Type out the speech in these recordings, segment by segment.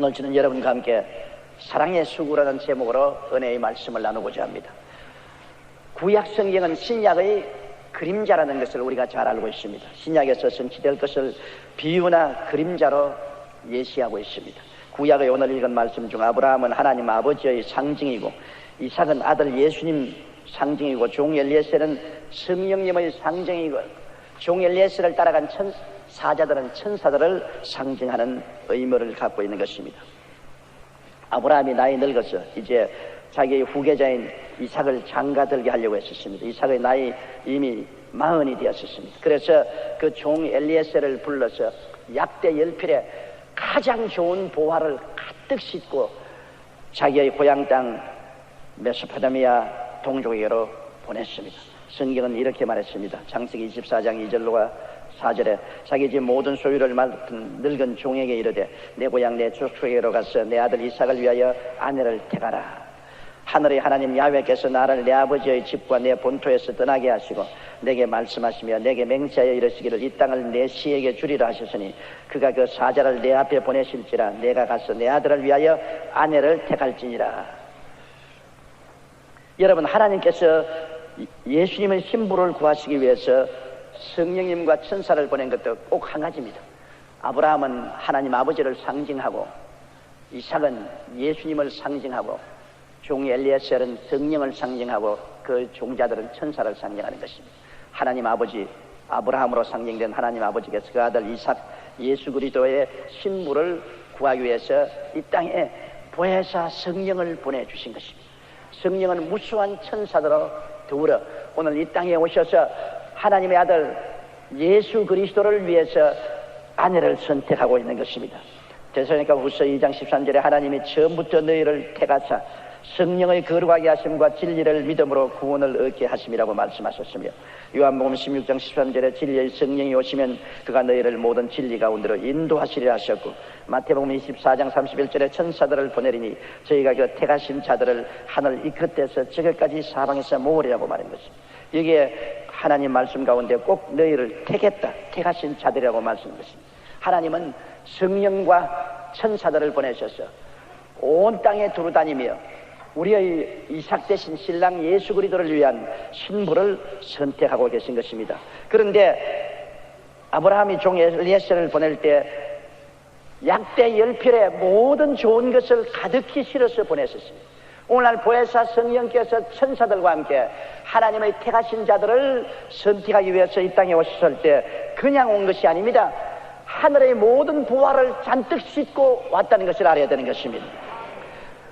오늘 저는 여러분과 함께 사랑의 수구라는 제목으로 은혜의 말씀을 나누고자 합니다. 구약 성경은 신약의 그림자라는 것을 우리가 잘 알고 있습니다. 신약에서 성취될 것을 비유나 그림자로 예시하고 있습니다. 구약의 오늘 읽은 말씀 중 아브라함은 하나님 아버지의 상징이고, 이삭은 아들 예수님 상징이고, 종 엘리에셀은 성령님의 상징이고, 종 엘리에셀을 따라간 사자들은 천사들을 상징하는 의무를 갖고 있는 것입니다. 아브라함이 나이 늙어서 이제 자기의 후계자인 이삭을 장가들게 하려고 했었습니다. 이삭의 나이 이미 40이 되었었습니다. 그래서 그 종 엘리에셀을 불러서 약대 열필에 가장 좋은 보화를 가득 싣고 자기의 고향 땅 메소포타미아 동족에게로 보냈습니다. 성경은 이렇게 말했습니다. 창세기 24장 2절로가 4절에 자기 집 모든 소유를 맡은 늙은 종에게 이르되 내 고향 내 족속에게로 가서 내 아들 이삭을 위하여 아내를 택하라. 하늘의 하나님 야훼께서 나를 내 아버지의 집과 내 본토에서 떠나게 하시고 내게 말씀하시며 내게 맹세하여 이르시기를 이 땅을 내 씨에게 주리라 하셨으니 그가 그 사자를 내 앞에 보내실지라 내가 가서 내 아들을 위하여 아내를 택할지니라. 여러분, 하나님께서 예수님의 신부를 구하시기 위해서 성령님과 천사를 보낸 것도 꼭 한 가지입니다. 아브라함은 하나님 아버지를 상징하고, 이삭은 예수님을 상징하고, 종 엘리에셀은 성령을 상징하고, 그 종자들은 천사를 상징하는 것입니다. 하나님 아버지, 아브라함으로 상징된 하나님 아버지께서 그 아들 이삭 예수 그리스도의 신부를 구하기 위해서 이 땅에 보혜사 성령을 보내주신 것입니다. 성령은 무수한 천사들로 더불어 오늘 이 땅에 오셔서 하나님의 아들 예수 그리스도를 위해서 아내를 선택하고 있는 것입니다. 데살로니가 후서 2장 13절에 하나님이 처음부터 너희를 택하사 성령의 거룩하게 하심과 진리를 믿음으로 구원을 얻게 하심이라고 말씀하셨으며, 요한복음 16장 13절에 진리의 성령이 오시면 그가 너희를 모든 진리 가운데로 인도하시리라 하셨고, 마태복음 24장 31절에 천사들을 보내리니 저희가 그 택하신 자들을 하늘 이 끝에서 저기까지 사방에서 모으리라고 말한 것입니다. 여기에 하나님 말씀 가운데 꼭 너희를 택했다, 택하신 자들이라고 말씀하셨습니다. 하나님은 성령과 천사들을 보내셔서 온 땅에 두루다니며 우리의 이삭 대신 신랑 예수 그리스도를 위한 신부를 선택하고 계신 것입니다. 그런데 아브라함이 종 엘리에셀을 보낼 때 약대 열필에 모든 좋은 것을 가득히 실어서 보냈었습니다. 오늘날 보혜사 성령께서 천사들과 함께 하나님의 택하신 자들을 선택하기 위해서 이 땅에 오셨을 때 그냥 온 것이 아닙니다. 하늘의 모든 보화를 잔뜩 싣고 왔다는 것을 알아야 되는 것입니다.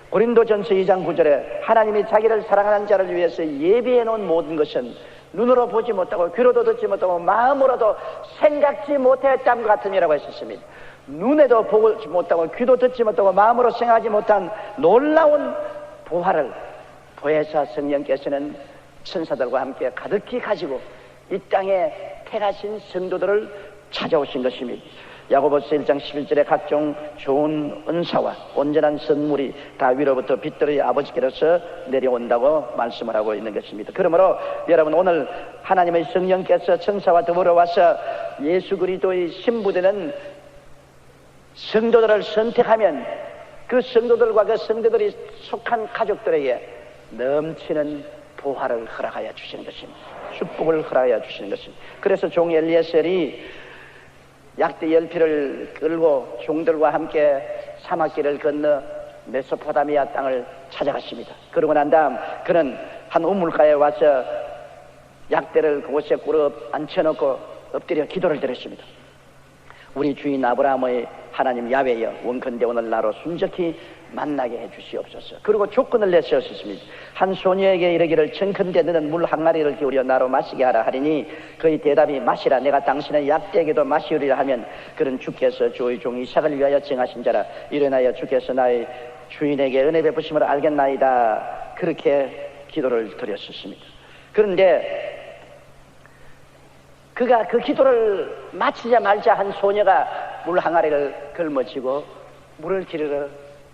고린도전서 2장 9절에 하나님이 자기를 사랑하는 자를 위해서 예비해 놓은 모든 것은 눈으로 보지 못하고 귀로도 듣지 못하고 마음으로도 생각지 못했다는 것 같으니라고 했었습니다. 눈에도 보지 못하고 귀도 듣지 못하고 마음으로 생각하지 못한 놀라운 보화를 보혜사 성령께서는 천사들과 함께 가득히 가지고 이 땅에 택하신 성도들을 찾아오신 것입니다. 야고보서 1장 11절에 각종 좋은 은사와 온전한 선물이 다 위로부터 빛들의 아버지께로서 내려온다고 말씀을 하고 있는 것입니다. 그러므로 여러분, 오늘 하나님의 성령께서 천사와 더불어 와서 예수 그리스도의 신부되는 성도들을 선택하면 그 성도들과 그 성도들이 속한 가족들에게 넘치는 보화를 허락하여 주시는 것입니다. 축복을 허락하여 주시는 것입니다. 그래서 종 엘리에셀이 약대 열필을 끌고 종들과 함께 사막길을 건너 메소포타미아 땅을 찾아갔습니다. 그러고 난 다음 그는 한 우물가에 와서 약대를 그곳에 꿇어 앉혀놓고 엎드려 기도를 드렸습니다. 우리 주인 아브라함의 하나님 야훼여, 원컨대 오늘 나로 순적히 만나게 해주시옵소서. 그리고 조건을 내세웠습니다. 한 소녀에게 이르기를 청컨대 너는 물 항아리를 기울여 나로 마시게 하라 하리니 그의 대답이 마시라 내가 당신의 약대에게도 마시우리라 하면 그는 주께서 주의 종 이삭을 위하여 정하신 자라 일어나여 주께서 나의 주인에게 은혜 베푸심을 알겠나이다. 그렇게 기도를 드렸었습니다. 그런데 그가 그 기도를 마치자마자 한 소녀가 물 항아리를 걸머쥐고 물을 기르러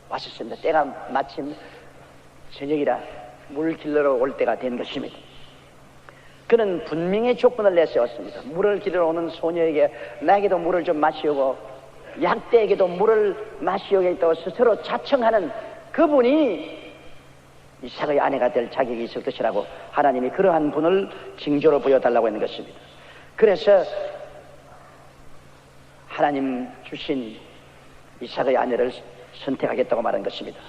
왔었습니다. 때가 마침 저녁이라 물 길러러 올 때가 된 것입니다. 그는 분명히 조건을 내세웠습니다. 물을 기르러 오는 소녀에게 나에게도 물을 좀 마시고 약대에게도 물을 마시오겠다고 스스로 자청하는 그분이 이삭의 아내가 될 자격이 있을 것이라고 하나님이 그러한 분을 징조로 보여달라고 하는 것입니다. 그래서 하나님 주신 이삭의 아내를 선택하겠다고 말한 것입니다.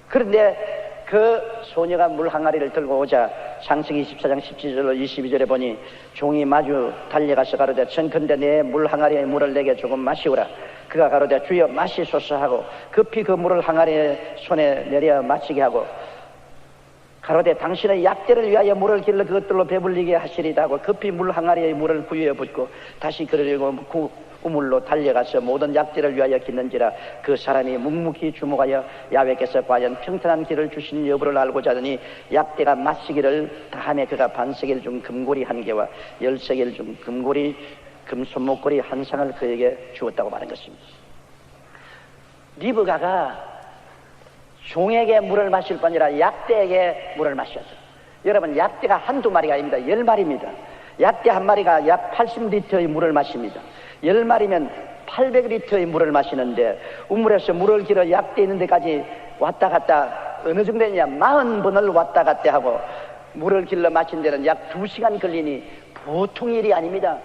그런데 그 소녀가 물 항아리를 들고 오자 창세기 24장 17절로 22절에 보니 종이 마주 달려가서 가로되 청컨대 내 물 항아리의 물을 내게 조금 마시오라. 그가 가로되 주여 마시소서 하고 급히 그 물을 항아리에 손에 내려 마시게 하고 가로되 당신의 약대를 위하여 물을 길러 그것들로 배불리게 하시리다 하고 급히 물 항아리의 물을 구유에 붓고 다시 그러려고 우물로 달려가서 모든 약대를 위하여 깃는지라. 그 사람이 묵묵히 주목하여 야훼께서 과연 평탄한 길을 주신 여부를 알고자 하더니 약대가 마시기를 다함에 그가 반세겔 중 금고리 한 개와 10세겔 중 금고리 금손목고리 한 상을 그에게 주었다고 말한 것입니다. 리브가가 종에게 물을 마실 뿐 아니라 약대에게 물을 마셨어요. 여러분, 약대가 한두 마리가 아닙니다. 10마리입니다. 약대 한 마리가 약 80리터의 물을 마십니다. 10마리면 800리터의 물을 마시는데 우물에서 물을 길어 약대 있는 데까지 왔다 갔다 어느 정도 되냐 40번을 왔다 갔다 하고 물을 길러 마신 데는 약 2시간 걸리니 보통 일이 아닙니다.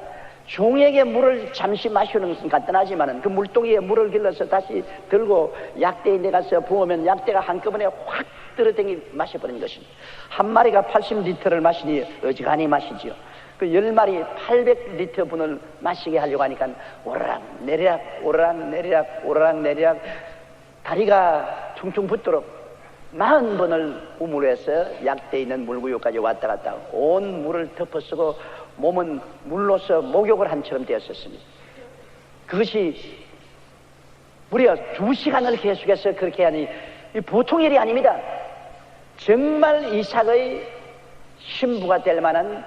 종에게 물을 잠시 마시는 것은 간단하지만 그 물동이에 물을 길러서 다시 들고 약대에 내가서 부으면 약대가 한꺼번에 확 들어댕기 마셔버리는 것입니다. 한 마리가 80리터를 마시니 어지간히 마시지요. 그 10마리 800리터 분을 마시게 하려고 하니까 오르락 내리락 오르락 내리락 오르락 내리락 다리가 퉁퉁 붓도록 40번을 우물에서 약대에 있는 물구유까지 왔다 갔다 온 물을 덮어쓰고 몸은 물로서 목욕을 한 처럼 되었었습니다. 그것이 무려 2시간을 계속해서 그렇게 하니 보통 일이 아닙니다. 정말 이삭의 신부가 될 만한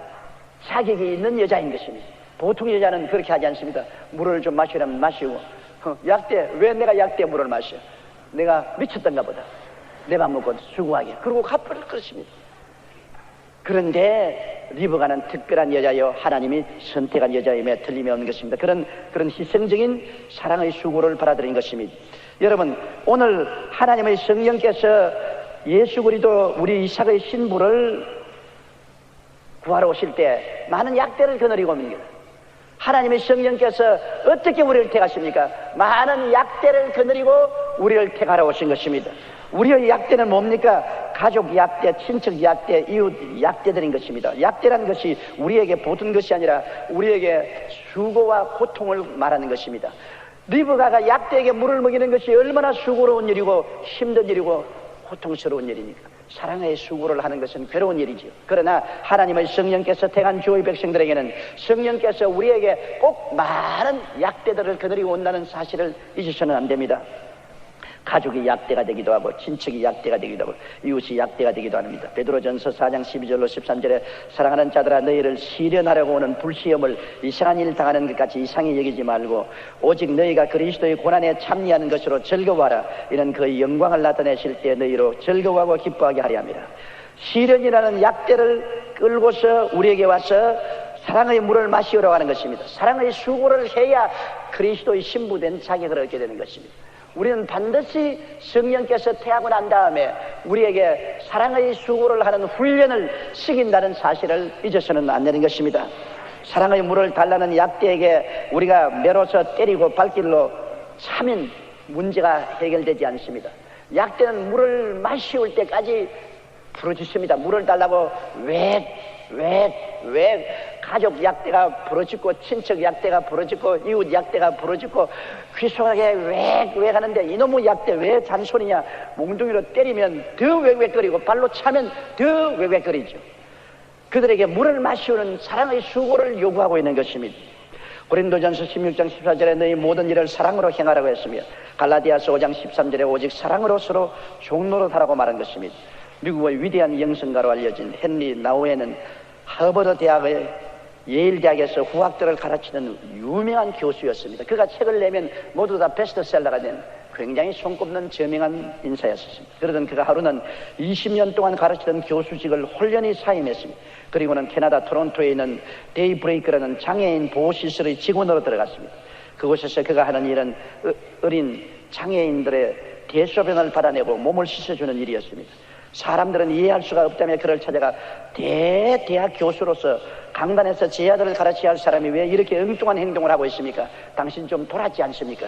자격이 있는 여자인 것입니다. 보통 여자는 그렇게 하지 않습니다. 물을 좀 마시려면 마시고 약대 왜 내가 약대 물을 마셔? 내가 미쳤던가 보다. 내 밥 먹고 수고하게 그러고 갚을 것입니다. 그런데 리브가는 특별한 여자여 하나님이 선택한 여자임에 틀림이 없는 것입니다. 그런 희생적인 사랑의 수고를 받아들인 것입니다. 여러분, 오늘 하나님의 성령께서 예수 그리스도 우리 이삭의 신부를 구하러 오실 때 많은 약대를 거느리고 옵니다. 하나님의 성령께서 어떻게 우리를 택하십니까? 많은 약대를 거느리고 우리를 택하러 오신 것입니다. 우리의 약대는 뭡니까? 가족 약대, 친척 약대, 이웃 약대들인 것입니다. 약대라는 것이 우리에게 보던 것이 아니라 우리에게 수고와 고통을 말하는 것입니다. 리브가가 약대에게 물을 먹이는 것이 얼마나 수고로운 일이고 힘든 일이고 고통스러운 일입니까? 사랑의 수고를 하는 것은 괴로운 일이지요. 그러나 하나님의 성령께서 택한 주의 백성들에게는 성령께서 우리에게 꼭 많은 약대들을 거느리고 온다는 사실을 잊으셔는 안 됩니다. 가족이 약대가 되기도 하고 친척이 약대가 되기도 하고 이웃이 약대가 되기도 합니다. 베드로전서 4장 12절로 13절에 사랑하는 자들아 너희를 시련하려고 오는 불시험을 이상한 일 당하는 것 같이 이상히 여기지 말고 오직 너희가 그리스도의 고난에 참여하는 것으로 즐거워하라. 이는 그의 영광을 나타내실 때 너희로 즐거워하고 기뻐하게 하려 합니다. 시련이라는 약대를 끌고서 우리에게 와서 사랑의 물을 마시오라고 하는 것입니다. 사랑의 수고를 해야 그리스도의 신부된 자격을 얻게 되는 것입니다. 우리는 반드시 성령께서 태하고 난 다음에 우리에게 사랑의 수고를 하는 훈련을 시킨다는 사실을 잊어서는 안 되는 것입니다. 사랑의 물을 달라는 약대에게 우리가 매로서 때리고 발길로 차면 문제가 해결되지 않습니다. 약대는 물을 마시올 때까지 부르짖습니다. 물을 달라고 왜 가족 약대가 부르짖고 친척 약대가 부르짖고 이웃 약대가 부르짖고 귀속하게 왜 하는데 이놈의 약대 왜 잔소리냐. 몽둥이로 때리면 더 웩웩거리고 발로 차면 더 웩웩거리죠. 그들에게 물을 마시우는 사랑의 수고를 요구하고 있는 것입니다. 고린도전서 16장 14절에 너희 모든 일을 사랑으로 행하라고 했으며 갈라디아서 5장 13절에 오직 사랑으로 서로 종노릇하라고 말한 것입니다. 미국의 위대한 영성가로 알려진 헨리 나우에는 하버드 대학의 예일 대학에서 후학들을 가르치는 유명한 교수였습니다. 그가 책을 내면 모두 다 베스트셀러가 된 굉장히 손꼽는 저명한 인사였습니다. 그러던 그가 하루는 20년 동안 가르치던 교수직을 홀연히 사임했습니다. 그리고는 캐나다 토론토에 있는 데이브레이크라는 장애인 보호시설의 직원으로 들어갔습니다. 그곳에서 그가 하는 일은 어린 장애인들의 대소변을 받아내고 몸을 씻어주는 일이었습니다. 사람들은 이해할 수가 없다며 그를 찾아가 대학 교수로서 강단에서 제 아들을 가르쳐야 할 사람이 왜 이렇게 엉뚱한 행동을 하고 있습니까? 당신 좀 돌았지 않습니까?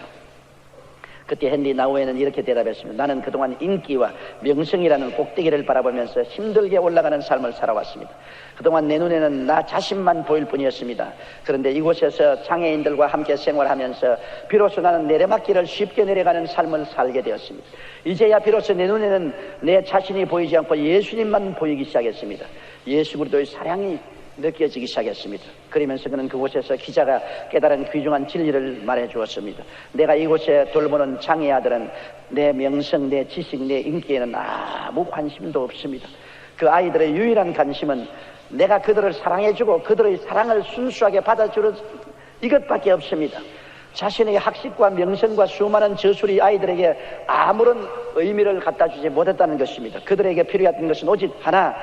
그때 헨리 나우에는 이렇게 대답했습니다. 나는 그동안 인기와 명성이라는 꼭대기를 바라보면서 힘들게 올라가는 삶을 살아왔습니다. 그동안 내 눈에는 나 자신만 보일 뿐이었습니다. 그런데 이곳에서 장애인들과 함께 생활하면서 비로소 나는 내리막길을 쉽게 내려가는 삶을 살게 되었습니다. 이제야 비로소 내 눈에는 내 자신이 보이지 않고 예수님만 보이기 시작했습니다. 예수 그리스도의 사랑이 느껴지기 시작했습니다. 그러면서 그는 그곳에서 기자가 깨달은 귀중한 진리를 말해 주었습니다. 내가 이곳에 돌보는 장애 아들은 내 명성, 내 지식, 내 인기에는 아무 관심도 없습니다. 그 아이들의 유일한 관심은 내가 그들을 사랑해주고 그들의 사랑을 순수하게 받아주는 이것밖에 없습니다. 자신의 학식과 명성과 수많은 저술이 아이들에게 아무런 의미를 갖다 주지 못했다는 것입니다. 그들에게 필요했던 것은 오직 하나,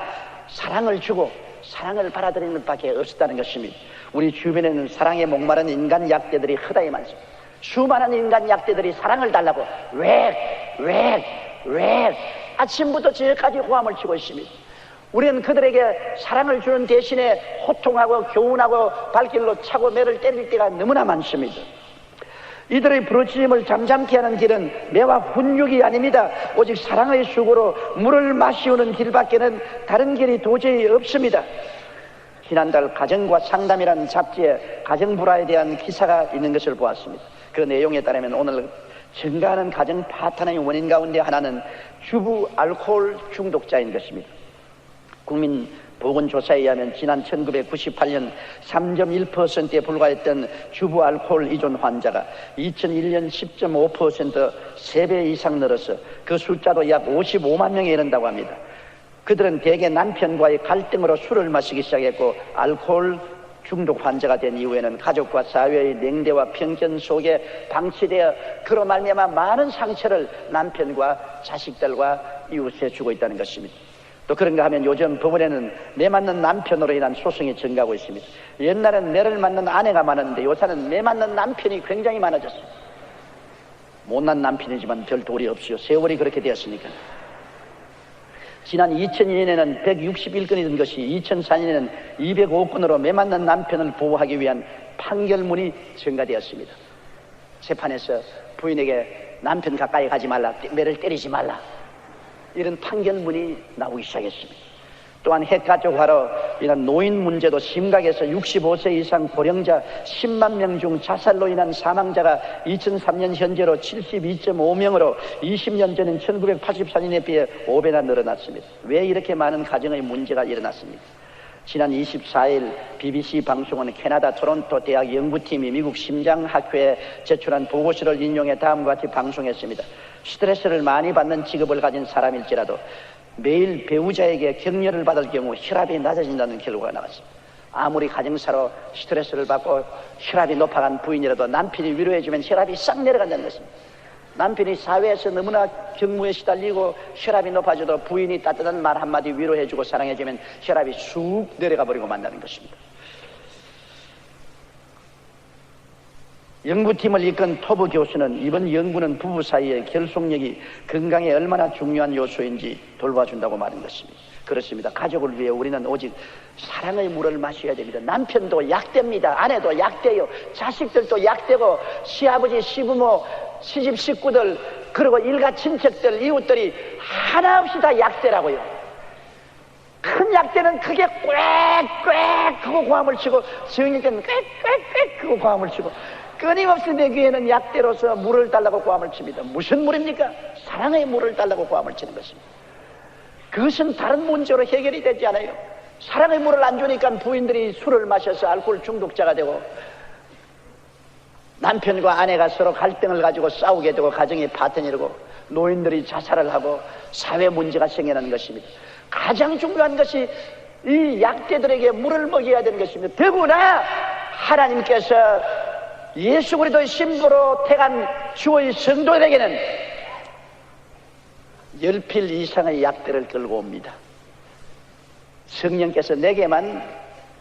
사랑을 주고 사랑을 받아들이는 것밖에 없었다는 것입니다. 우리 주변에는 사랑에 목마른 인간 약대들이 허다히 많습니다. 수많은 인간 약대들이 사랑을 달라고 왜 아침부터 저녁까지 호함을 치고 있습니다. 우리는 그들에게 사랑을 주는 대신에 호통하고 교훈하고 발길로 차고 매를 때릴 때가 너무나 많습니다. 이들의 부르짖음을 잠잠케 하는 길은 매와 훈육이 아닙니다. 오직 사랑의 수고로 물을 마시우는 길밖에는 다른 길이 도저히 없습니다. 지난달 가정과 상담이라는 잡지에 가정불화에 대한 기사가 있는 것을 보았습니다. 그 내용에 따르면 오늘 증가하는 가정 파탄의 원인 가운데 하나는 주부 알코올 중독자인 것입니다. 국민보건조사에 의하면 지난 1998년 3.1%에 불과했던 주부 알코올依存환자가 2001년 10.5% 3배 이상 늘어서 그 숫자도 약 55만 명에 이른다고 합니다. 그들은 대개 남편과의 갈등으로 술을 마시기 시작했고 알코올 중독 환자가 된 이후에는 가족과 사회의 냉대와 편견 속에 방치되어 그로 말미암아 많은 상처를 남편과 자식들과 이웃에 주고 있다는 것입니다. 또 그런가 하면 요즘 법원에는 매 맞는 남편으로 인한 소송이 증가하고 있습니다. 옛날엔 매를 맞는 아내가 많았는데 요새는 매 맞는 남편이 굉장히 많아졌습니다. 못난 남편이지만 별 도리 없이요. 세월이 그렇게 되었으니까. 지난 2002년에는 161건이 된 것이 2004년에는 205건으로 매 맞는 남편을 보호하기 위한 판결문이 증가되었습니다. 재판에서 부인에게 남편 가까이 가지 말라, 매를 때리지 말라, 이런 판결문이 나오기 시작했습니다. 또한 핵가족화로 인한 노인 문제도 심각해서 65세 이상 고령자 10만 명 중 자살로 인한 사망자가 2003년 현재로 72.5명으로 20년 전인 1984년에 비해 5배나 늘어났습니다. 왜 이렇게 많은 가정의 문제가 일어났습니까? 지난 24일 BBC 방송은 캐나다 토론토 대학 연구팀이 미국 심장학회에 제출한 보고서를 인용해 다음과 같이 방송했습니다. 스트레스를 많이 받는 직업을 가진 사람일지라도 매일 배우자에게 격려를 받을 경우 혈압이 낮아진다는 결과가 나왔습니다. 아무리 가정사로 스트레스를 받고 혈압이 높아간 부인이라도 남편이 위로해주면 혈압이 싹 내려간다는 것입니다. 남편이 사회에서 너무나 경무에 시달리고 혈압이 높아져도 부인이 따뜻한 말 한마디 위로해주고 사랑해주면 혈압이 쑥 내려가 버리고 만다는 것입니다. 연구팀을 이끈 토브 교수는 이번 연구는 부부 사이의 결속력이 건강에 얼마나 중요한 요소인지 돌봐준다고 말한 것입니다. 그렇습니다. 가족을 위해 우리는 오직 사랑의 물을 마셔야 됩니다. 남편도 약대입니다. 아내도 약대요. 자식들도 약대고 시아버지, 시부모, 시집 식구들, 그리고 일가 친척들, 이웃들이 하나 없이 다 약대라고요. 큰 약대는 크게 꽥꽥 하고 고함을 치고 성일 때는 꽥꽥꽥 하고 고함을 치고 끊임없이 내 귀에는 약대로서 물을 달라고 고함을 칩니다. 무슨 물입니까? 사랑의 물을 달라고 고함을 치는 것입니다. 그것은 다른 문제로 해결이 되지 않아요. 사랑의 물을 안 주니까 부인들이 술을 마셔서 알코올 중독자가 되고 남편과 아내가 서로 갈등을 가지고 싸우게 되고 가정이 파탄이 되고 노인들이 자살을 하고 사회 문제가 생겨나는 것입니다. 가장 중요한 것이 이 약대들에게 물을 먹여야 되는 것입니다. 더구나 하나님께서 예수 그리스도의 신부로 택한 주의 성도들에게는 10필 이상의 약대를 끌고 옵니다. 성령께서 내게만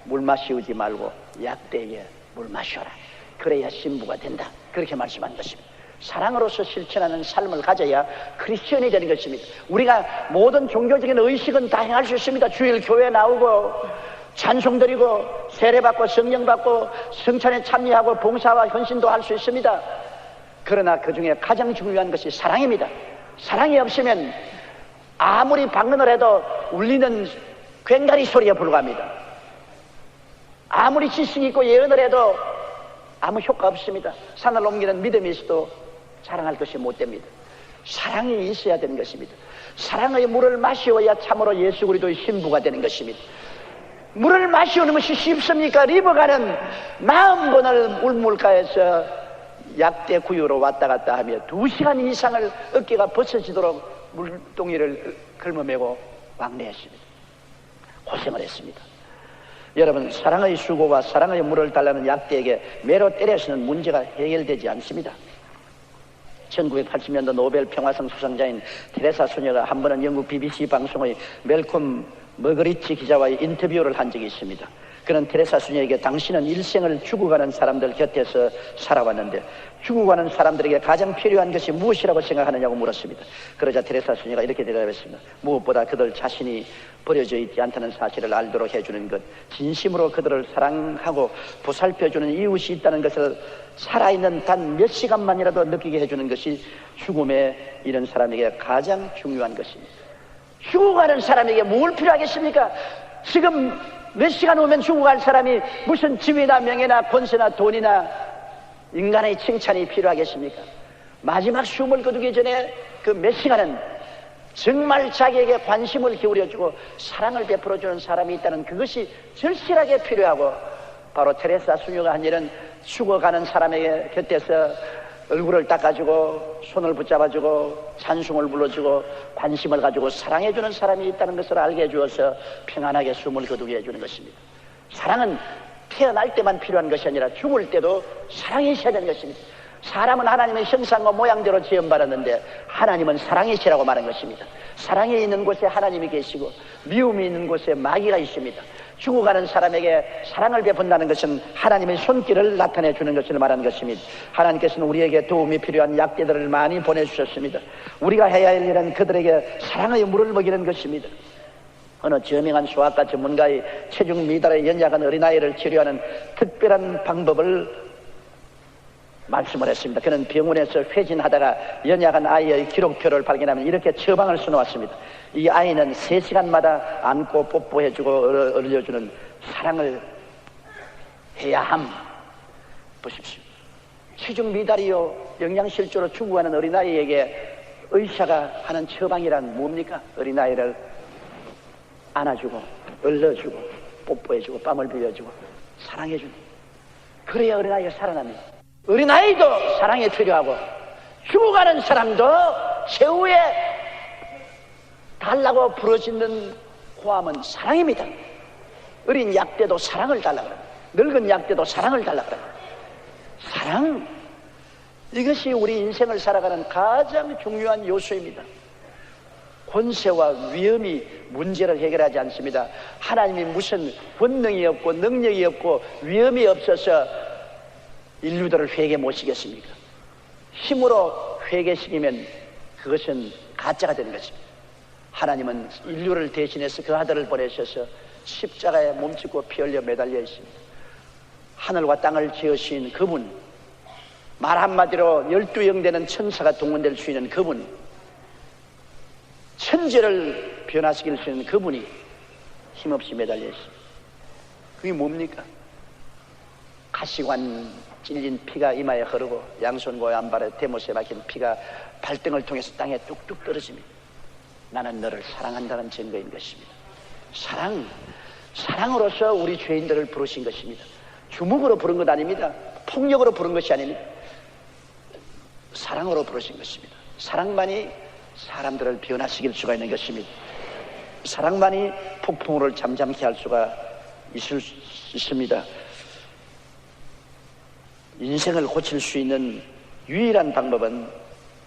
물 마시우지 말고 약대에 물 마셔라. 그래야 신부가 된다. 그렇게 말씀한 것입니다. 사랑으로서 실천하는 삶을 가져야 크리스천이 되는 것입니다. 우리가 모든 종교적인 의식은 다 행할 수 있습니다. 주일 교회 나오고 찬송 드리고 세례받고 성령받고 성찬에 참여하고 봉사와 헌신도 할 수 있습니다. 그러나 그 중에 가장 중요한 것이 사랑입니다. 사랑이 없으면 아무리 방언을 해도 울리는 괭가리 소리에 불과합니다. 아무리 지식이 있고 예언을 해도 아무 효과 없습니다. 산을 옮기는 믿음이 있어도 자랑할 것이 못 됩니다. 사랑이 있어야 되는 것입니다. 사랑의 물을 마시어야 참으로 예수 그리스도의 신부가 되는 것입니다. 물을 마시오는 것이 쉽습니까? 리버가는 40번을 울물가에서 약대 구유로 왔다 갔다 하며 2시간 이상을 어깨가 벗어지도록 물동이를 걸머매고 왕래했습니다. 고생을 했습니다. 여러분, 사랑의 수고와 사랑의 물을 달라는 약대에게 매로 때려서는 문제가 해결되지 않습니다. 1980년도 노벨 평화상 수상자인 테레사 소녀가 한 번은 영국 BBC 방송의 멜콤 머그리치 기자와의 인터뷰를 한 적이 있습니다. 그는 테레사 소녀에게 당신은 일생을 죽어가는 사람들 곁에서 살아왔는데 죽어가는 사람들에게 가장 필요한 것이 무엇이라고 생각하느냐고 물었습니다. 그러자 테레사 소녀가 이렇게 대답했습니다. 무엇보다 그들 자신이 버려져 있지 않다는 사실을 알도록 해주는 것, 진심으로 그들을 사랑하고 보살펴주는 이웃이 있다는 것을 살아있는 단 몇 시간만이라도 느끼게 해주는 것이 죽음에 이른 사람에게 가장 중요한 것입니다. 죽어가는 사람에게 뭘 필요하겠습니까? 지금 몇 시간 후면 죽어갈 사람이 무슨 지위나 명예나 권세나 돈이나 인간의 칭찬이 필요하겠습니까? 마지막 숨을 거두기 전에 그 몇 시간은 정말 자기에게 관심을 기울여주고 사랑을 베풀어주는 사람이 있다는 그것이 절실하게 필요하고, 바로 테레사 수녀가 한 일은 죽어가는 사람에게 곁에서 얼굴을 닦아주고 손을 붙잡아주고 찬송을 불러주고 관심을 가지고 사랑해주는 사람이 있다는 것을 알게 해주어서 평안하게 숨을 거두게 해주는 것입니다. 사랑은 태어날 때만 필요한 것이 아니라 죽을 때도 사랑이 있어야 되는 것입니다. 사람은 하나님의 형상과 모양대로 지음받았는데 하나님은 사랑이시라고 말한 것입니다. 사랑이 있는 곳에 하나님이 계시고 미움이 있는 곳에 마귀가 있습니다. 죽어가는 사람에게 사랑을 베푼다는 것은 하나님의 손길을 나타내 주는 것을 말하는 것입니다. 하나님께서는 우리에게 도움이 필요한 약대들을 많이 보내주셨습니다. 우리가 해야 할 일은 그들에게 사랑의 물을 먹이는 것입니다. 어느 저명한 소아과 전문가의 체중 미달에 연약한 어린아이를 치료하는 특별한 방법을 말씀을 했습니다. 그는 병원에서 회진하다가 연약한 아이의 기록표를 발견하면 이렇게 처방을 써놓았습니다. 이 아이는 3시간마다 안고 뽀뽀해주고 어울려주는 사랑을 해야 함. 보십시오. 체중 미달이요 영양실조로 죽어가는 어린아이에게 의사가 하는 처방이란 뭡니까? 어린아이를 안아주고 얼려주고 뽀뽀해주고 뺨을 빌려주고 사랑해주는, 그래야 어린아이가 살아납니다. 어린아이도 사랑이 필요하고 죽어가는 사람도 최후에 달라고 부르짖는 고함은 사랑입니다. 어린 약대도 사랑을 달라고 합니다. 늙은 약대도 사랑을 달라고 합니다. 사랑, 이것이 우리 인생을 살아가는 가장 중요한 요소입니다. 권세와 위험이 문제를 해결하지 않습니다. 하나님이 무슨 권능이 없고 능력이 없고 위험이 없어서 인류들을 회개 모시겠습니까? 힘으로 회개시키면 그것은 가짜가 되는 것입니다. 하나님은 인류를 대신해서 그 아들을 보내셔서 십자가에 몸짓고 피 흘려 매달려 있습니다. 하늘과 땅을 지으신 그분, 말 한마디로 12영 되는 천사가 동원될 수 있는 그분, 천지를 변화시킬 수 있는 그분이 힘없이 매달려 있습니다. 그게 뭡니까? 가시관 찔린 피가 이마에 흐르고 양손과 양발에 대못에 박힌 피가 발등을 통해서 땅에 뚝뚝 떨어집니다. 나는 너를 사랑한다는 증거인 것입니다. 사랑으로서 우리 죄인들을 부르신 것입니다. 주먹으로 부른 것 아닙니다. 폭력으로 부른 것이 아닙니다. 사랑으로 부르신 것입니다. 사랑만이 사람들을 변화시킬 수가 있는 것입니다. 사랑만이 폭풍우를 잠잠케 할 수가 있습니다. 인생을 고칠 수 있는 유일한 방법은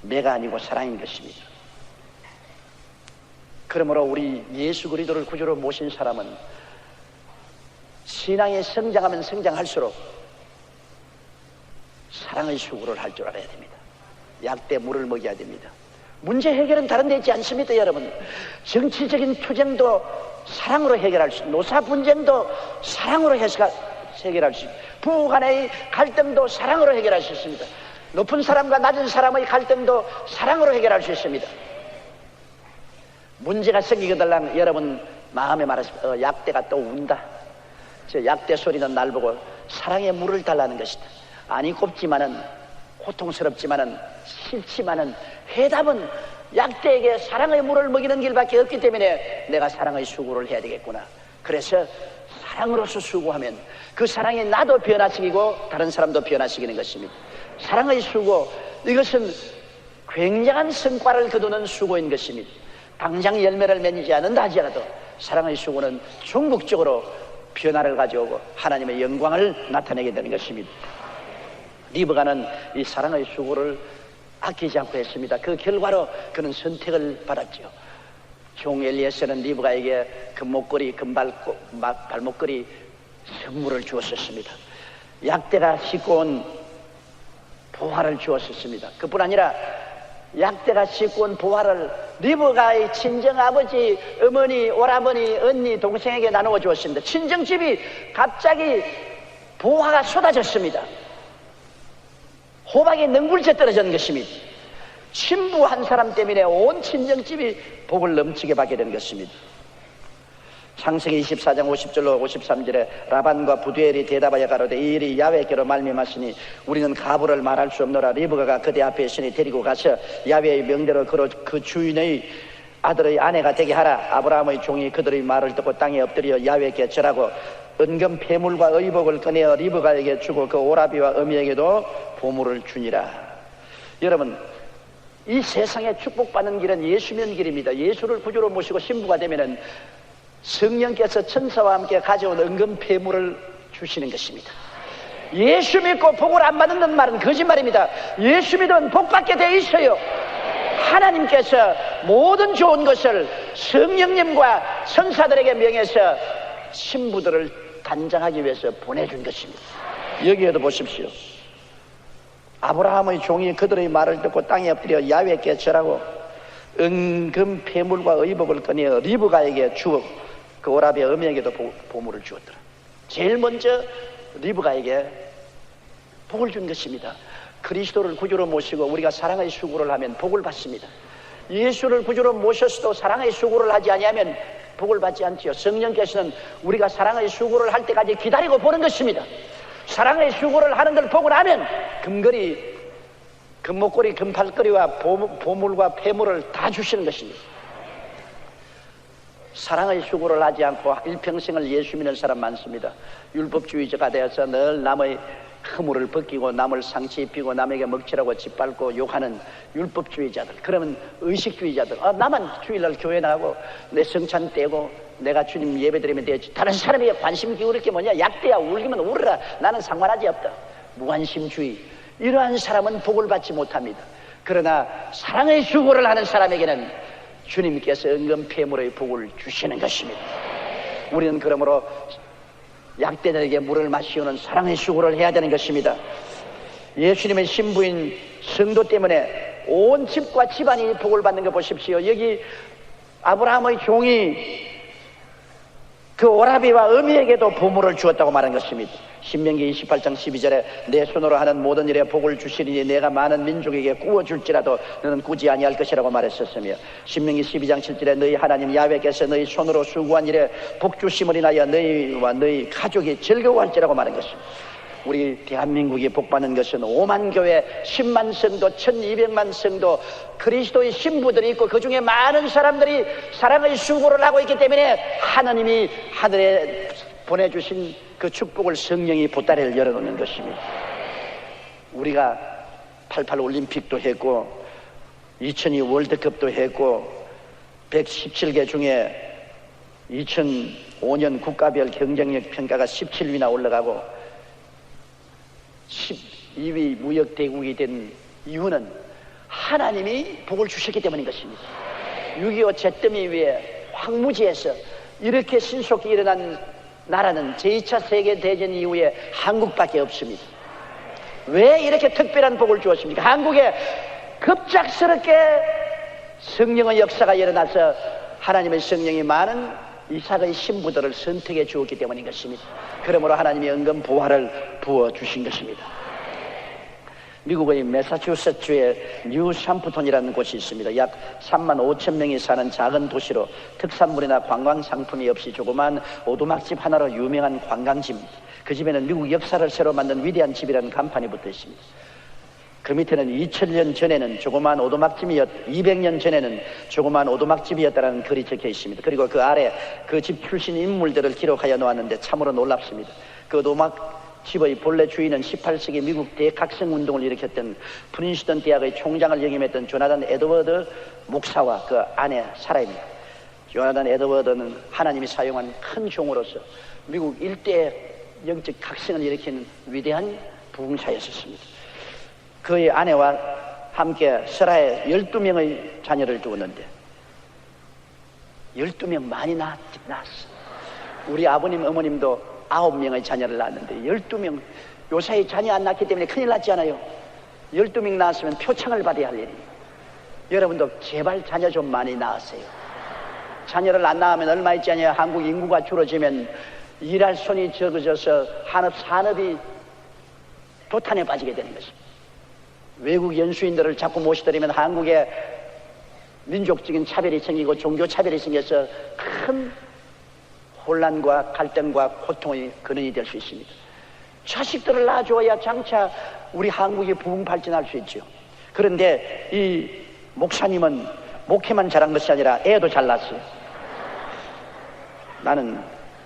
내가 아니고 사랑인 것입니다. 그러므로 우리 예수 그리스도를 구주로 모신 사람은 신앙에 성장하면 성장할수록 사랑의 수고를 할 줄 알아야 됩니다. 약대 물을 먹여야 됩니다. 문제 해결은 다른 데 있지 않습니다, 여러분. 정치적인 투쟁도 사랑으로 해결할 수, 노사 분쟁도 사랑으로 해결할 수, 부부 간의 갈등도 사랑으로 해결할 수 있습니다. 높은 사람과 낮은 사람의 갈등도 사랑으로 해결할 수 있습니다. 문제가 생기거들랑 여러분 마음에 말하십니다. 약대가 또 운다. 저 약대 소리는 날 보고 사랑의 물을 달라는 것이다. 아니 곱지만은, 고통스럽지만은, 싫지만은 해답은 약대에게 사랑의 물을 먹이는 길밖에 없기 때문에 내가 사랑의 수고를 해야 되겠구나. 그래서 사랑으로서 수고하면 그 사랑이 나도 변화시키고 다른 사람도 변화시키는 것입니다. 사랑의 수고, 이것은 굉장한 성과를 거두는 수고인 것입니다. 당장 열매를 맺지 않는다 하지라도 사랑의 수고는 궁극적으로 변화를 가져오고 하나님의 영광을 나타내게 되는 것입니다. 리브가는 이 사랑의 수고를 아끼지 않고 했습니다. 그 결과로 그는 선택을 받았죠. 종 엘리에서는 리브가에게 금목걸이, 발목걸이 선물을 주었었습니다. 약대가 싣고 온 보화를 주었었습니다. 그뿐 아니라 약대가 싣고 온 보화를 리브가의 친정아버지, 어머니, 오라버니, 언니, 동생에게 나누어 주었습니다. 친정집이 갑자기 보화가 쏟아졌습니다. 호박이 능굴째 떨어진 것입니다. 친부 한 사람 때문에 온 친정집이 복을 넘치게 받게 된 것입니다. 창세기 24장 50절로 53절에 라반과 부두엘이 대답하여 가로되 이 일이 야훼께로 말미암았으니 우리는 가부를 말할 수 없노라. 리브가가 그대 앞에 있으니 데리고 가서 야훼의 명대로 그 주인의 아들의 아내가 되게 하라. 아브라함의 종이 그들의 말을 듣고 땅에 엎드려 야훼께 절하고 은금 폐물과 의복을 꺼내어 리브가에게 주고 그 오라비와 어미에게도 보물을 주니라. 여러분, 이 세상에 축복받는 길은 예수면 길입니다. 예수를 구주로 모시고 신부가 되면은 성령께서 천사와 함께 가져온 은금 폐물을 주시는 것입니다. 예수 믿고 복을 안 받는 말은 거짓말입니다. 예수 믿으면 복 받게 돼 있어요. 하나님께서 모든 좋은 것을 성령님과 천사들에게 명해서 신부들을 단장하기 위해서 보내준 것입니다. 여기에도 보십시오. 아브라함의 종이 그들의 말을 듣고 땅에 엎드려 야훼께 절하고 은금 폐물과 의복을 꺼내어 리브가에게 주어 그 오라비 어미에게도 보물을 주었더라. 제일 먼저 리브가에게 복을 준 것입니다. 그리스도를 구주로 모시고 우리가 사랑의 수고를 하면 복을 받습니다. 예수를 구주로 모셨어도 사랑의 수고를 하지 아니하면 복을 받지 않지요. 성령께서는 우리가 사랑의 수고를 할 때까지 기다리고 보는 것입니다. 사랑의 수고를 하는 걸 보고 나면 금목걸이, 금팔걸이와 보물과 폐물을 다 주시는 것입니다. 사랑의 수고를 하지 않고 일평생을 예수 믿는 사람 많습니다. 율법주의자가 되어서 늘 남의 허물을 벗기고 남을 상처 입히고 남에게 먹칠하고 짓밟고 욕하는 율법주의자들, 그러면 의식주의자들, 나만 주일날 교회 나가고 내 성찬 떼고 내가 주님 예배드리면 되지, 다른 사람에게 관심 기울일 게 뭐냐, 약대야, 울기면 울어라, 나는 상관하지 없다. 무관심주의, 이러한 사람은 복을 받지 못합니다. 그러나 사랑의 수고를 하는 사람에게는 주님께서 은금 폐물의 복을 주시는 것입니다. 우리는 그러므로 약대들에게 물을 마시우는 사랑의 수고를 해야 되는 것입니다. 예수님의 신부인 성도 때문에 온 집과 집안이 복을 받는 거 보십시오. 여기 아브라함의 종이 그 오라비와 어미에게도 보물을 주었다고 말한 것입니다. 신명기 28장 12절에 내 손으로 하는 모든 일에 복을 주시리니 내가 많은 민족에게 구워줄지라도 너는 꾸지 아니할 것이라고 말했었으며, 신명기 12장 7절에 너희 하나님 야훼께서 너희 손으로 수고한 일에 복 주심을 인하여 너희와 너희 가족이 즐거워할지라고 말한 것입니다. 우리 대한민국이 복받는 것은 5만 교회, 10만 성도, 1200만 성도, 그리스도의 신부들이 있고 그 중에 많은 사람들이 사랑의 수고를 하고 있기 때문에 하나님이 하늘에 보내주신 그 축복을 성령이 보따리를 열어놓는 것입니다. 우리가 88 올림픽도 했고 2002 월드컵도 했고 117개 중에 2005년 국가별 경쟁력 평가가 17위나 올라가고 12위 무역대국이 된 이유는 하나님이 복을 주셨기 때문인 것입니다. 6.25 잿더미 위에 황무지에서 이렇게 신속히 일어난 나라는 제2차 세계대전 이후에 한국밖에 없습니다. 왜 이렇게 특별한 복을 주었습니까? 한국에 급작스럽게 성령의 역사가 일어나서 하나님의 성령이 많은 이삭의 신부들을 선택해 주었기 때문인 것입니다. 그러므로 하나님이 은근 보화를 부어주신 것입니다. 미국의 매사추세츠주의 뉴샴프톤이라는 곳이 있습니다. 약 3만 5천 명이 사는 작은 도시로 특산물이나 관광 상품이 없이 조그만 오두막집 하나로 유명한 관광지입니다. 그 집에는 미국 역사를 새로 만든 위대한 집이라는 간판이 붙어 있습니다. 그 밑에는 2000년 전에는 조그만 오두막집이었, 200년 전에는 조그만 오두막집이었다는 글이 적혀 있습니다. 그리고 그 아래 그 집 출신 인물들을 기록하여 놓았는데 참으로 놀랍습니다. 그 오두막집의 본래 주인은 18세기 미국 대각성 운동을 일으켰던 프린스턴 대학의 총장을 역임했던 조나단 에드워드 목사와 그 아내 사라입니다. 조나단 에드워드는 하나님이 사용한 큰 종으로서 미국 일대 영적 각성을 일으키는 위대한 부흥사였습니다. 그의 아내와 함께 설아에 12명의 자녀를 두었는데 12명 많이 낳았어. 우리 아버님 어머님도 9명의 자녀를 낳았는데 12명, 요사이 자녀 안 낳기 때문에 큰일 났지 않아요? 12명 낳았으면 표창을 받아야 할 일이에요. 여러분도 제발 자녀 좀 많이 낳으세요. 자녀를 안 낳으면 얼마 있지 않아요? 한국 인구가 줄어지면 일할 손이 적어져서 산업이 도탄에 빠지게 되는 것입니다. 외국 연수인들을 자꾸 모시더라면 한국에 민족적인 차별이 생기고 종교 차별이 생겨서 큰 혼란과 갈등과 고통의 근원이 될 수 있습니다. 자식들을 낳아줘야 장차 우리 한국이 부흥 발전할 수 있죠. 그런데 이 목사님은 목회만 잘한 것이 아니라 애도 잘 낳았어요. 나는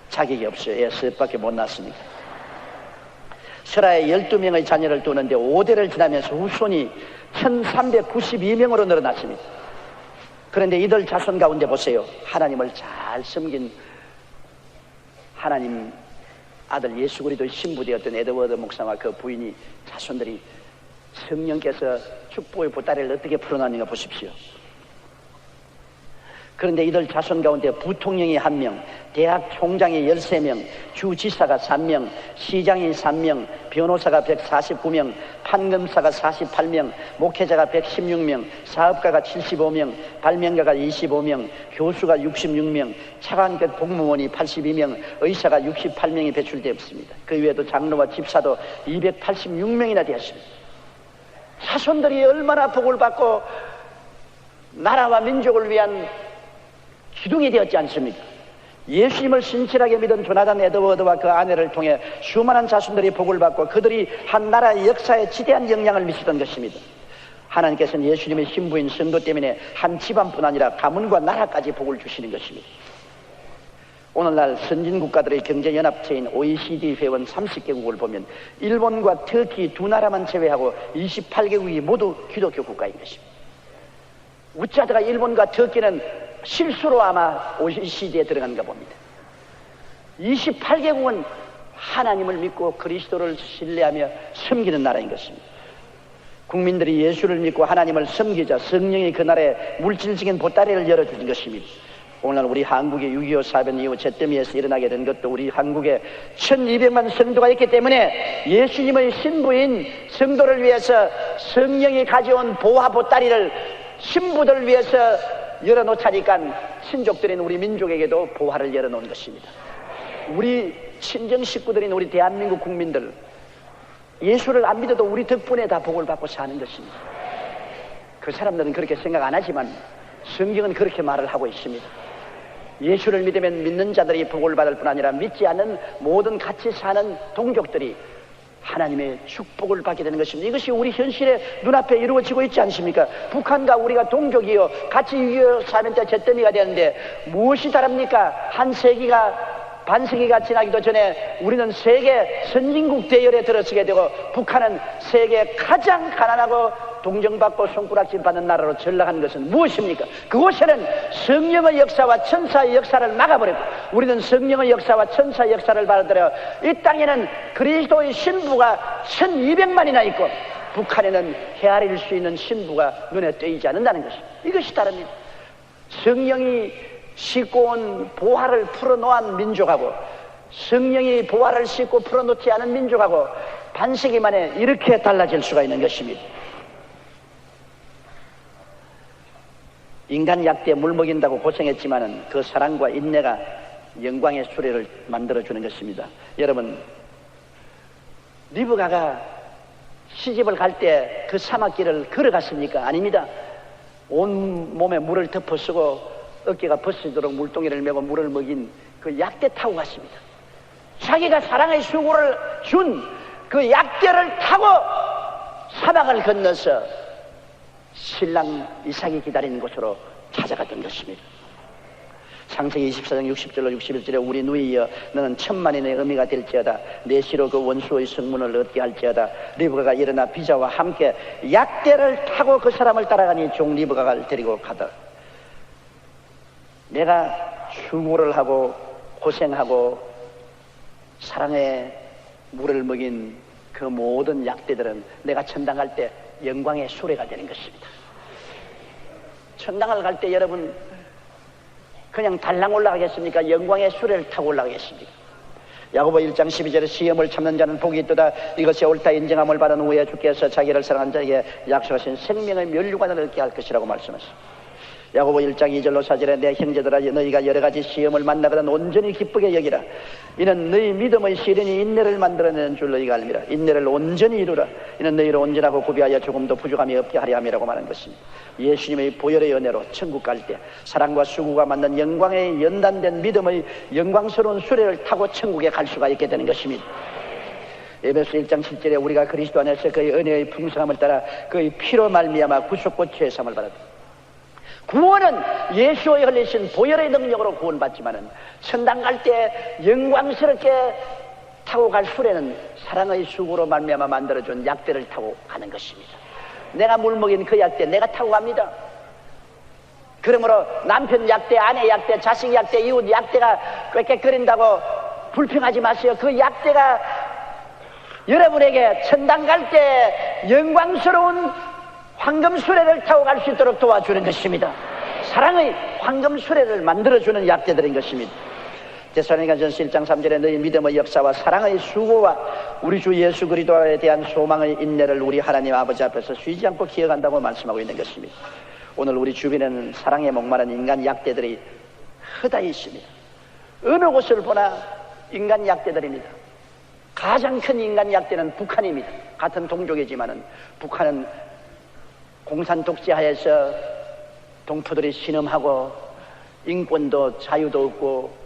자격이 없어요. 애 셋밖에 못 낳았으니까. 설아에 12명의 자녀를 두는데 5대를 지나면서 후손이 1392명으로 늘어났습니다. 그런데 이들 자손 가운데 보세요. 하나님을 잘 섬긴 하나님 아들 예수 그리스도의 신부되었던 에드워드 목사와 그 부인이 자손들이 성령께서 축복의 보따리를 어떻게 풀어놨는가 보십시오. 그런데 이들 자손 가운데 부통령이 1명, 대학 총장이 13명, 주지사가 3명, 시장이 3명, 변호사가 149명, 판검사가 48명, 목회자가 116명, 사업가가 75명, 발명가가 25명, 교수가 66명, 차관급 공무원이 82명, 의사가 68명이 배출되었습니다. 그 외에도 장로와 집사도 286명이나 되었습니다. 자손들이 얼마나 복을 받고 나라와 민족을 위한 기둥이 되었지 않습니까? 예수님을 신실하게 믿은 조나단 에드워드와 그 아내를 통해 수많은 자손들이 복을 받고 그들이 한 나라의 역사에 지대한 영향을 미치던 것입니다. 하나님께서는 예수님의 신부인 성도 때문에 한 집안뿐 아니라 가문과 나라까지 복을 주시는 것입니다. 오늘날 선진국가들의 경제연합체인 OECD 회원 30개국을 보면 일본과 터키 두 나라만 제외하고 28개국이 모두 기독교 국가인 것입니다. 우짜다가 일본과 터키는 실수로 아마 OECD에 들어간가 봅니다. 28개국은 하나님을 믿고 그리스도를 신뢰하며 섬기는 나라인 것입니다. 국민들이 예수를 믿고 하나님을 섬기자 성령이 그 나라에 물질적인 보따리를 열어주는 것입니다. 오늘날 우리 한국의 6.25 사변 이후 잿더미에서 일어나게 된 것도 우리 한국에 1200만 성도가 있기 때문에 예수님의 신부인 성도를 위해서 성령이 가져온 보화 보따리를 신부들을 위해서 열어놓자니까 친족들인 우리 민족에게도 보화를 열어놓은 것입니다. 우리 친정 식구들인 우리 대한민국 국민들 예수를 안 믿어도 우리 덕분에 다 복을 받고 사는 것입니다. 그 사람들은 그렇게 생각 안 하지만 성경은 그렇게 말을 하고 있습니다. 예수를 믿으면 믿는 자들이 복을 받을 뿐 아니라 믿지 않는 모든 같이 사는 동족들이 하나님의 축복을 받게 되는 것입니다. 이것이 우리 현실에 눈앞에 이루어지고 있지 않습니까? 북한과 우리가 동족이요 같이 6.25 사변 때 잿더미가 되는데 무엇이 다릅니까? 한 세기가 반세기가 지나기도 전에 우리는 세계 선진국 대열에 들어서게 되고 북한은 세계 가장 가난하고 동정받고 손가락질 받는 나라로 전락한 것은 무엇입니까? 그곳에는 성령의 역사와 천사의 역사를 막아버렸고 우리는 성령의 역사와 천사의 역사를 받아들여 이 땅에는 그리스도의 신부가 1200만이나 있고 북한에는 헤아릴 수 있는 신부가 눈에 띄지 않는다는 것입니다. 이것이 다릅니다. 성령이 싣고 온 보화를 풀어놓은 민족하고 성령이 보화를 싣고 풀어놓지 않은 민족하고 반세기 만에 이렇게 달라질 수가 있는 것입니다. 인간 약대에 물 먹인다고 고생했지만은 그 사랑과 인내가 영광의 수레를 만들어주는 것입니다. 여러분, 리브가가 시집을 갈 때 그 사막길을 걸어갔습니까? 아닙니다. 온 몸에 물을 덮어쓰고 어깨가 벗어지도록 물동이를 메고 물을 먹인 그 약대 타고 갔습니다. 자기가 사랑의 수고를 준 그 약대를 타고 사막을 건너서 신랑 이삭이 기다리는 곳으로 찾아갔던 것입니다. 창세기 24장 60절로 61절에 우리 누이여 너는 천만인의 의미가 될지어다 내 시로 그 원수의 성문을 얻게 할지어다. 리브가가 일어나 비자와 함께 약대를 타고 그 사람을 따라가니 종 리브가를 데리고 가더라. 내가 수고를 하고 고생하고 사랑의 물을 먹인 그 모든 약대들은 내가 천당 갈 때 영광의 수레가 되는 것입니다. 천당을 갈 때 여러분 그냥 달랑 올라가겠습니까? 영광의 수레를 타고 올라가겠습니까? 야고보 1장 12절에 시험을 참는 자는 복이 있도다. 이것이 옳다 인정함을 받은 후에 주께서 자기를 사랑한 자에게 약속하신 생명의 면류관을 얻게 할 것이라고 말씀하십니다. 야고보 1장 2절로 4절에 내 형제들아 너희가 여러가지 시험을 만나거든 온전히 기쁘게 여기라. 이는 너희 믿음의 시련이 인내를 만들어내는 줄 너희가 알미라. 인내를 온전히 이루라. 이는 너희를 온전하고 구비하여 조금도 부족함이 없게 하려 함이라고 말하는 것입니다. 예수님의 보혈의 은혜로 천국 갈 때 사랑과 수고가 맞는 영광에 연단된 믿음의 영광스러운 수레를 타고 천국에 갈 수가 있게 되는 것입니다. 에베소 1장 7절에 우리가 그리스도 안에서 그의 은혜의 풍성함을 따라 그의 피로 말미암아 구속과 죄사함을 받았다. 구원은 예수의 흘리신 보혈의 능력으로 구원받지만은 천당 갈 때 영광스럽게 타고 갈 수레는 사랑의 수고로 말미암아 만들어준 약대를 타고 가는 것입니다. 내가 물 먹인 그 약대 내가 타고 갑니다. 그러므로 남편 약대, 아내 약대, 자식 약대, 이웃 약대가 꽥꽥거린다고 불평하지 마세요. 그 약대가 여러분에게 천당 갈 때 영광스러운 황금 수레를 타고 갈 수 있도록 도와주는 것입니다. 사랑의 황금 수레를 만들어주는 약대들인 것입니다. 데살로니가전서 1장 3절에 너희 믿음의 역사와 사랑의 수고와 우리 주 예수 그리스도에 대한 소망의 인내를 우리 하나님 아버지 앞에서 쉬지 않고 기억한다고 말씀하고 있는 것입니다. 오늘 우리 주변에는 사랑에 목마른 인간 약대들이 허다히 있습니다. 어느 곳을 보나 인간 약대들입니다. 가장 큰 인간 약대는 북한입니다. 같은 동족이지만은 북한은 공산 독재하에서 동포들이 신음하고 인권도 자유도 없고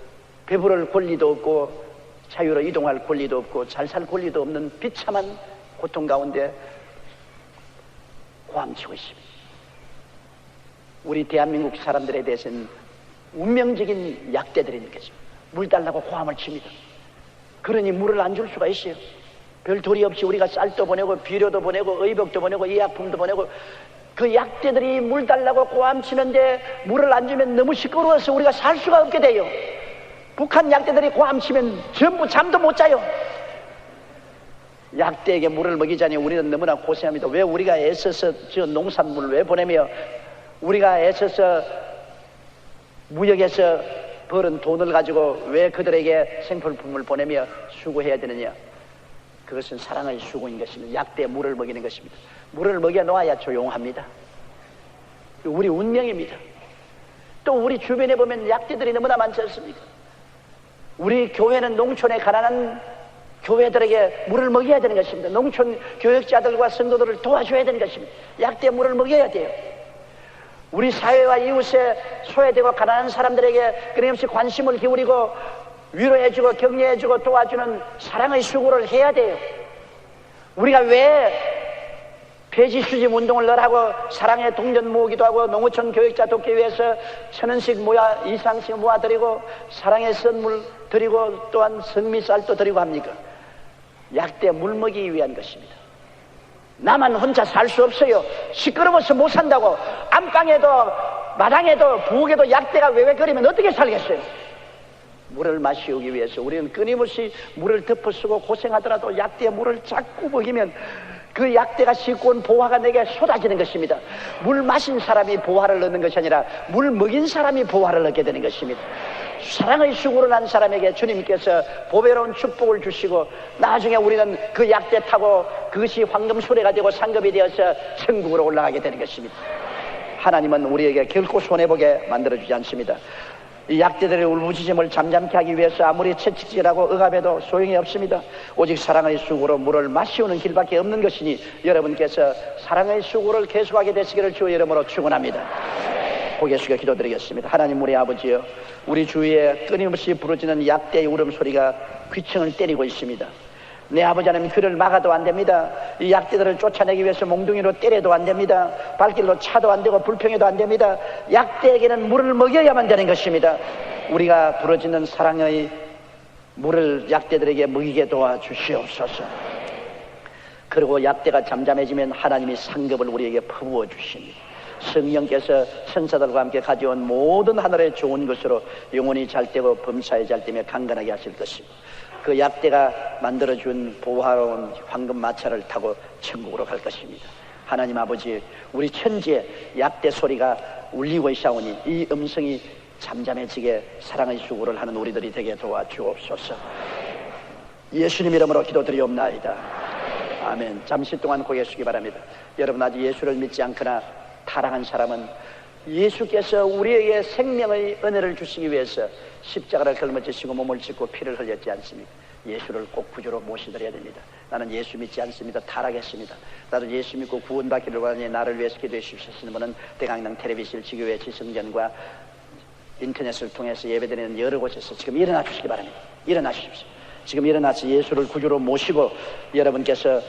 배부를 권리도 없고 자유로 이동할 권리도 없고 잘 살 권리도 없는 비참한 고통 가운데 고함치고 있습니다. 우리 대한민국 사람들에 대해서는 운명적인 약대들인 것입니다. 물 달라고 고함을 칩니다. 그러니 물을 안 줄 수가 있어요. 별 도리 없이 우리가 쌀도 보내고 비료도 보내고 의복도 보내고 의약품도 보내고 그 약대들이 물 달라고 고함치는데 물을 안 주면 너무 시끄러워서 우리가 살 수가 없게 돼요. 북한 약대들이 고함치면 전부 잠도 못 자요. 약대에게 물을 먹이자니 우리는 너무나 고생합니다. 왜 우리가 애써서 저 농산물을 왜 보내며 우리가 애써서 무역에서 벌은 돈을 가지고 왜 그들에게 생필품을 보내며 수고해야 되느냐? 그것은 사랑의 수고인 것입니다. 약대에 물을 먹이는 것입니다. 물을 먹여 놓아야 조용합니다. 우리 운명입니다. 또 우리 주변에 보면 약대들이 너무나 많지 않습니까? 우리 교회는 농촌에 가난한 교회들에게 물을 먹여야 되는 것입니다. 농촌 교역자들과 성도들을 도와줘야 되는 것입니다. 약대에 물을 먹여야 돼요. 우리 사회와 이웃에 소외되고 가난한 사람들에게 끊임없이 관심을 기울이고 위로해주고 격려해주고 도와주는 사랑의 수고를 해야 돼요. 우리가 왜 폐지 수집 운동을 늘 하고 사랑의 동전 모으기도 하고 농어촌 교역자 돕기 위해서 1,000원씩 이상씩 모아드리고 사랑의 선물 드리고 또한 성미쌀도 드리고 합니까? 약대 물 먹이기 위한 것입니다. 나만 혼자 살 수 없어요. 시끄러워서 못 산다고 안방에도 마당에도 부엌에도 약대가 외외거리면 어떻게 살겠어요? 물을 마시기 위해서 우리는 끊임없이 물을 덮어쓰고 고생하더라도 약대에 물을 자꾸 먹이면 그 약대가 싣고 온 보화가 내게 쏟아지는 것입니다. 물 마신 사람이 보화를 얻는 것이 아니라 물 먹인 사람이 보화를 얻게 되는 것입니다. 사랑의 수고를 한 사람에게 주님께서 보배로운 축복을 주시고 나중에 우리는 그 약대 타고 그것이 황금 수레가 되고 상급이 되어서 천국으로 올라가게 되는 것입니다. 하나님은 우리에게 결코 손해보게 만들어주지 않습니다. 이 약대들의 울부짖음을 잠잠케 하기 위해서 아무리 채찍질하고 억압해도 소용이 없습니다. 오직 사랑의 수고로 물을 마시우는 길밖에 없는 것이니 여러분께서 사랑의 수고를 계속하게 되시기를 주의 이름으로 축원합니다. 고개 숙여 기도드리겠습니다. 하나님 우리 아버지여, 우리 주위에 끊임없이 부러지는 약대의 울음소리가 귀청을 때리고 있습니다. 내 아버지 하나님, 귀를 막아도 안 됩니다. 이 약대들을 쫓아내기 위해서 몽둥이로 때려도 안 됩니다. 발길로 차도 안 되고 불평해도 안 됩니다. 약대에게는 물을 먹여야만 되는 것입니다. 우리가 부러지는 사랑의 물을 약대들에게 먹이게 도와주시옵소서. 그리고 약대가 잠잠해지면 하나님이 상급을 우리에게 퍼부어 주십니다. 성령께서 천사들과 함께 가져온 모든 하늘의 좋은 것으로 영혼이 잘되고 범사에 잘되며 강건하게 하실 것이고, 그 약대가 만들어준 보화로운 황금 마차를 타고 천국으로 갈 것입니다. 하나님 아버지, 우리 천지에 약대 소리가 울리고 있사오니 이 음성이 잠잠해지게 사랑의 수고를 하는 우리들이 되게 도와주옵소서. 예수님 이름으로 기도드리옵나이다. 아멘. 잠시 동안 고개 숙이기 바랍니다. 여러분, 아직 예수를 믿지 않거나 타락한 사람은 예수께서 우리에게 생명의 은혜를 주시기 위해서 십자가를 걸머지시고 몸을 찢고 피를 흘렸지 않습니까? 예수를 꼭 구주로 모시드려야 됩니다. 나는 예수 믿지 않습니다. 타락했습니다. 나도 예수 믿고 구원받기를 원하니 나를 위해서 기도해 주시는 분은 대강당 텔레비전 지교회 지성전과 인터넷을 통해서 예배드리는 여러 곳에서 지금 일어나 주시기 바랍니다. 일어나십시오. 지금 일어나서 예수를 구주로 모시고 여러분께서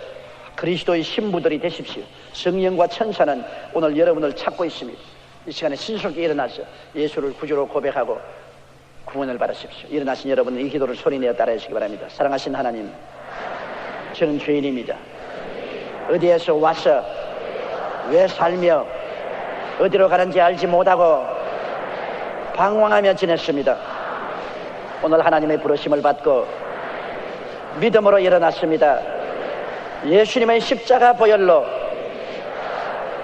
그리스도의 신부들이 되십시오. 성령과 천사는 오늘 여러분을 찾고 있습니다. 이 시간에 신속히 일어나서 예수를 구주로 고백하고 구원을 받으십시오. 일어나신 여러분은 이 기도를 소리내어 따라해 주시기 바랍니다. 사랑하신 하나님, 저는 죄인입니다. 어디에서 와서 왜 살며 어디로 가는지 알지 못하고 방황하며 지냈습니다. 오늘 하나님의 부르심을 받고 믿음으로 일어났습니다. 예수님의 십자가 보혈로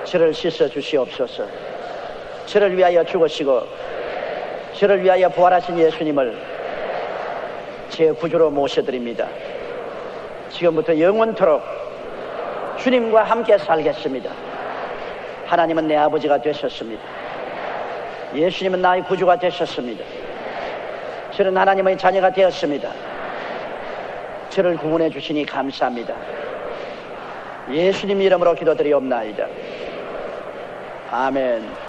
저를 씻어 주시옵소서. 저를 위하여 죽으시고 저를 위하여 부활하신 예수님을 제 구주로 모셔드립니다. 지금부터 영원토록 주님과 함께 살겠습니다. 하나님은 내 아버지가 되셨습니다. 예수님은 나의 구주가 되셨습니다. 저는 하나님의 자녀가 되었습니다. 저를 구원해 주시니 감사합니다. 예수님 이름으로 기도드리옵나이다. 아멘.